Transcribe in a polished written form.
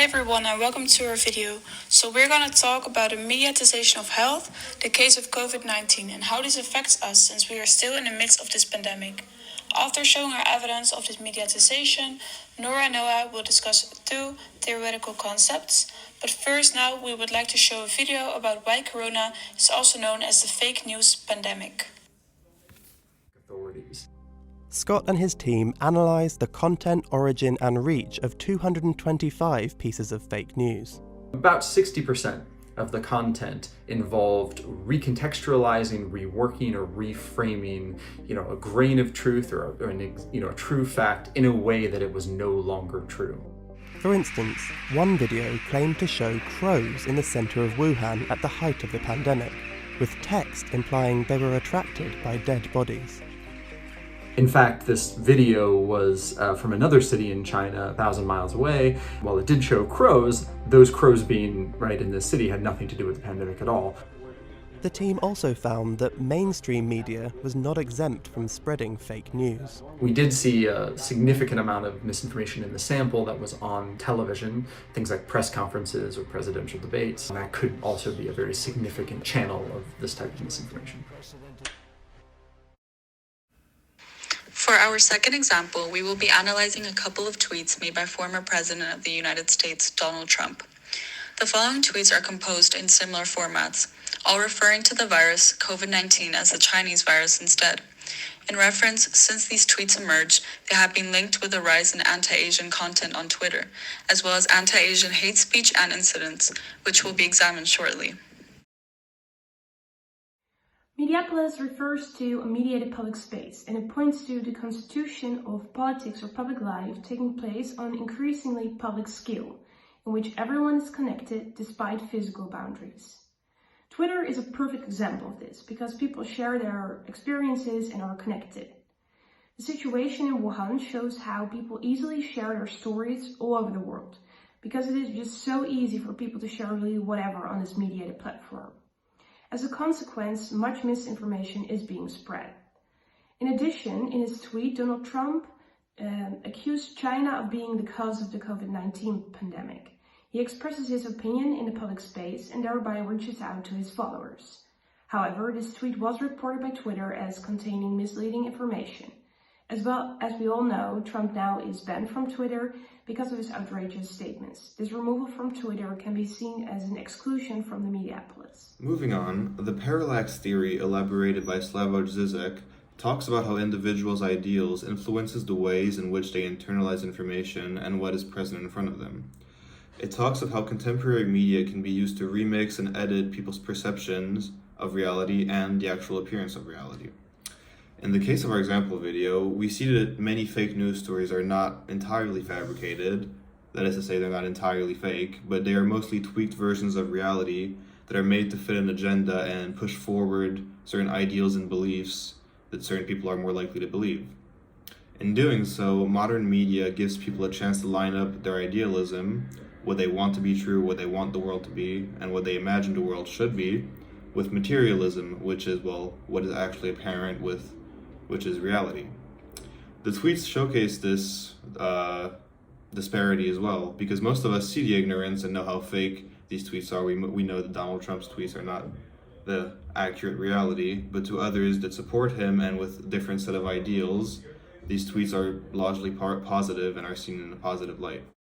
everyone and welcome to our video. So we're going to talk about the mediatization of health, the case of COVID-19 and how this affects us since we are still in the midst of this pandemic. After showing our evidence of this mediatization, Nora and Noah will discuss two theoretical concepts. But first now we would like to show a video about why Corona is also known as the fake news pandemic. Authorities. Scott and his team analysed the content, origin and reach of 225 pieces of fake news. About 60% of the content involved recontextualizing, reworking, or reframing, a grain of truth or a true fact in a way that it was no longer true. For instance, one video claimed to show crows in the centre of Wuhan at the height of the pandemic, with text implying they were attracted by dead bodies. In fact, this video was from another city in China, 1,000 miles away. While it did show crows, those crows being right in this city had nothing to do with the pandemic at all. The team also found that mainstream media was not exempt from spreading fake news. We did see a significant amount of misinformation in the sample that was on television, things like press conferences or presidential debates. And that could also be a very significant channel of this type of misinformation. For our second example, we will be analyzing a couple of tweets made by former President of the United States, Donald Trump. The following tweets are composed in similar formats, all referring to the virus COVID-19 as the Chinese virus instead. In reference, since these tweets emerged, they have been linked with a rise in anti-Asian content on Twitter, as well as anti-Asian hate speech and incidents, which will be examined shortly. Mediapolis refers to a mediated public space, and it points to the constitution of politics or public life taking place on an increasingly public scale, in which everyone is connected despite physical boundaries. Twitter is a perfect example of this, because people share their experiences and are connected. The situation in Wuhan shows how people easily share their stories all over the world, because it is just so easy for people to share really whatever on this mediated platform. As a consequence, much misinformation is being spread. In addition, in his tweet, Donald Trump accused China of being the cause of the COVID-19 pandemic. He expresses his opinion in the public space and thereby reaches out to his followers. However, this tweet was reported by Twitter as containing misleading information. As well as we all know, Trump now is banned from Twitter because of his outrageous statements. This removal from Twitter can be seen as an exclusion from the Mediapolis. Moving on, the parallax theory elaborated by Slavoj Zizek talks about how individuals' ideals influences the ways in which they internalize information and what is present in front of them. It talks of how contemporary media can be used to remix and edit people's perceptions of reality and the actual appearance of reality. In the case of our example video, we see that many fake news stories are not entirely fabricated, that is to say they're not entirely fake, but they are mostly tweaked versions of reality that are made to fit an agenda and push forward certain ideals and beliefs that certain people are more likely to believe. In doing so, modern media gives people a chance to line up their idealism, what they want to be true, what they want the world to be, and what they imagine the world should be, with materialism, which is, what is actually apparent which is reality. The tweets showcase this disparity as well, because most of us see the ignorance and know how fake these tweets are. We know that Donald Trump's tweets are not the accurate reality, but to others that support him and with a different set of ideals, these tweets are largely positive and are seen in a positive light.